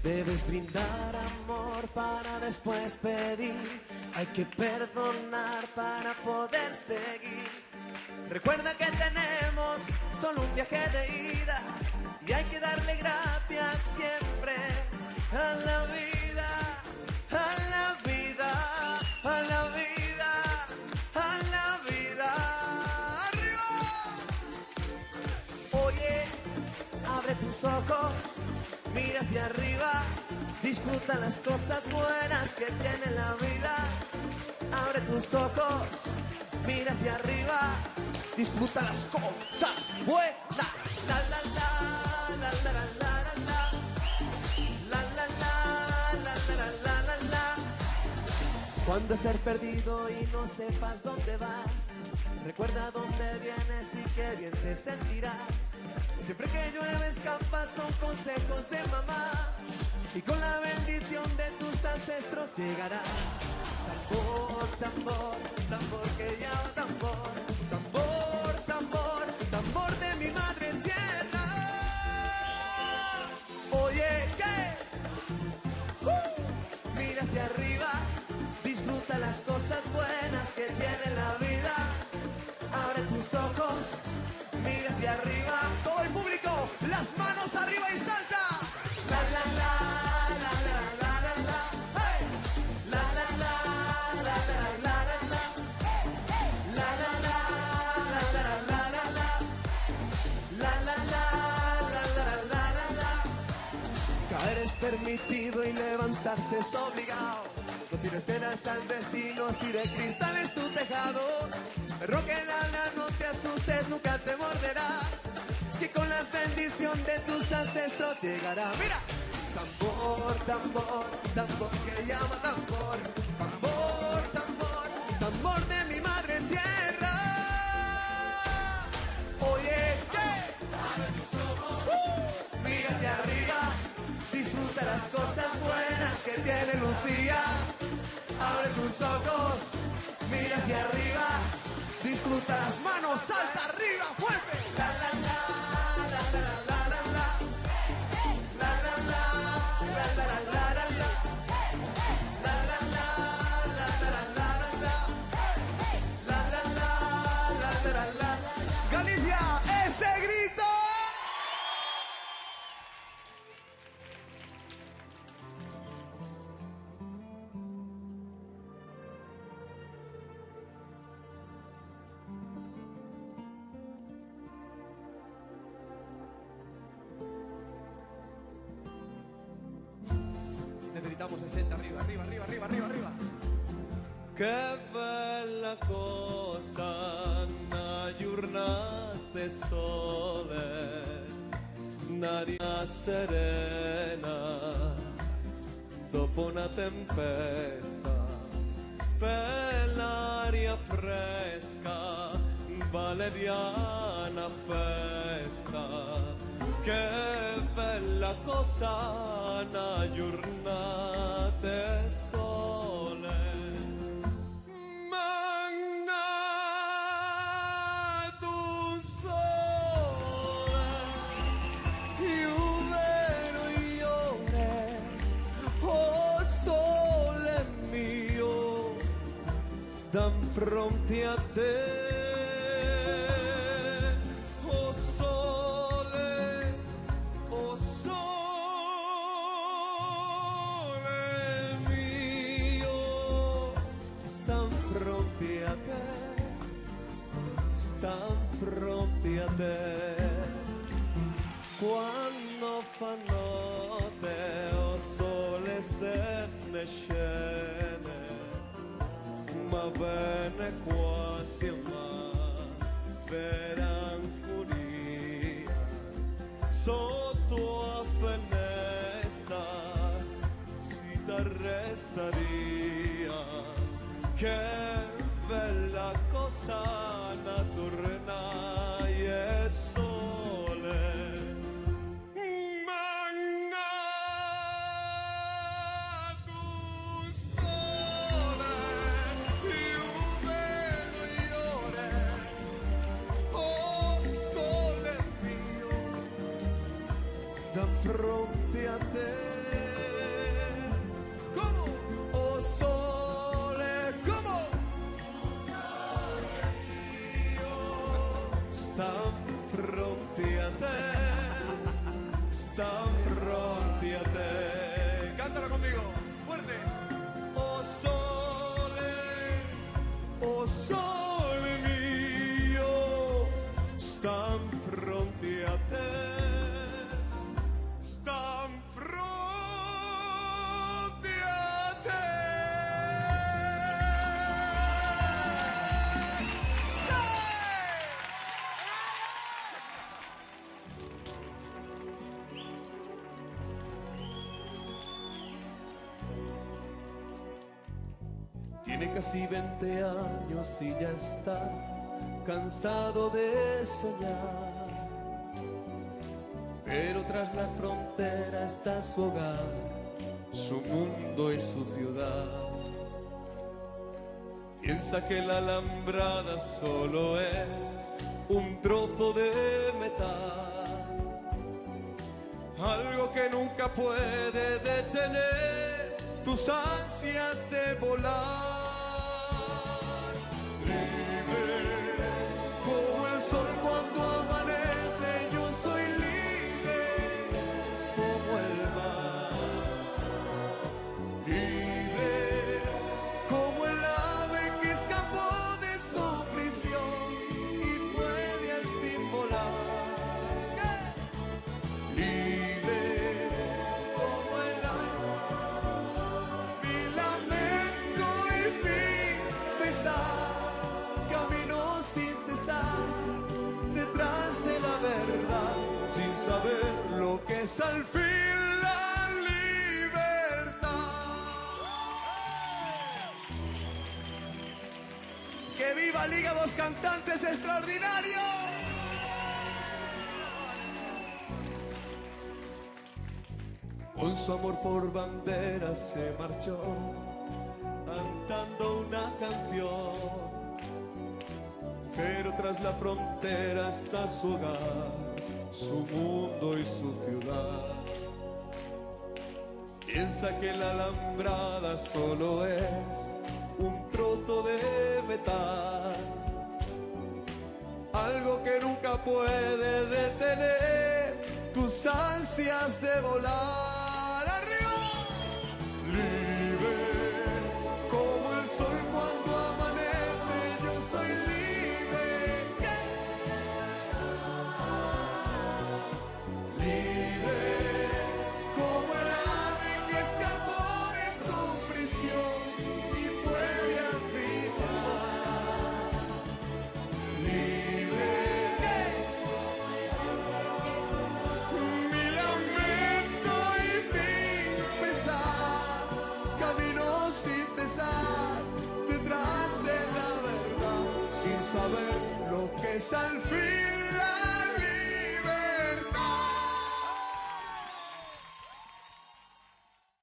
Debes brindar amor para después pedir. Hay que perdonar para poder seguir. Recuerda que tenemos solo un viaje de ida y hay que darle gracias siempre a la vida, a la vida, a la vida, a la vida. ¡Arriba! Oye, abre tus ojos, mira hacia arriba, disfruta las cosas buenas que tiene la vida. Abre tus ojos, mira hacia arriba, disfruta las cosas buenas. La la la, la la la la la, la la la, la la la la la. Cuando estés perdido y no sepas dónde vas, recuerda dónde vienes y qué bien te sentirás. Siempre que llueve escapas son consejos de mamá y con la bendición de tus ancestros llegará. Tambor, tambor, tambor que llama tambor, tambor, tambor, tambor de mi madre tierra. Oye, ¿qué? Mira hacia arriba, disfruta las cosas buenas que tiene la vida. Abre tus ojos, mira hacia arriba. Todo el público, las manos arriba y salta. La la la, la la la la la, hey. La la la, la la la la la, la la la, la la la la la, la la la, la la la la la. Caer es permitido y levantarse es obligado. No tienes penas al destino si de cristal es tu tejado. Perro que ladra, no te asustes, nunca te morderá, que con las bendiciones de tus ancestros llegará. Mira, tambor, tambor, tambor que llama tambor, tambor, tambor, tambor de mi madre tierra. Oye, ¿qué? Mira hacia arriba, disfruta las cosas buenas que tiene Lucía. Abre tus ojos, mira hacia arriba, disfruta las manos, salta arriba, fuerte. La la la, la la la la la, la la la, la la la la la, la la la, la la la la la, la la la, la la la. Galicia, ese grito. Necesitamos 60, arriba, arriba, arriba, arriba, arriba, arriba. Che bella cosa una giornata sole, un'aria serena dopo una tempesta, per l'aria fresca, valeriana festa. Che bella cosa una giornata sole. Magnato sole, io vero io ne, oh sole mio, da fronte a te. Fronte a te, quando fa notte o sole se ne scende, ma bene quasi ma per ancuria sotto a finestra si t'arrestaria. Che bella cosa naturna e sole. Magnato sole, io vedo iore, oh sole mio, da fronte a te. ¿Cómo? Oh sole, ¿cómo? Stan pronti a te, stan pronti a te. Cántalo conmigo, fuerte. Oh sole mio, Stan pronti a te, stan pronti a te. tiene casi 20 años y ya está cansado de soñar. Pero tras la frontera está su hogar, su mundo y su ciudad. Piensa que la alambrada solo es un trozo de metal, algo que nunca puede detener tus ansias de volar. Libre como el sol cuando amanece, yo soy libre como el mar. Libre como el ave que escapó de su prisión y puede al fin volar. Libre como el ave, mi lamento y mi pesar, camino sin cesar detrás de la verdad, sin saber lo que es al fin la libertad. ¡Que viva Liga Los Cantantes Extraordinarios! Con su amor por bandera se marchó, cantando una canción. Pero tras la frontera está su hogar, su mundo y su ciudad. Piensa que la alambrada solo es un trozo de metal, algo que nunca puede detener tus ansias de volar. ¡Arriba! Libre como el sol cuando amanece, yo soy libre. Libre como el ave que escapó de su prisión y puede al fin volar. Libre, mi lamento y mi pesar, camino sin cesar detrás de la verdad, sin saber lo que es al fin la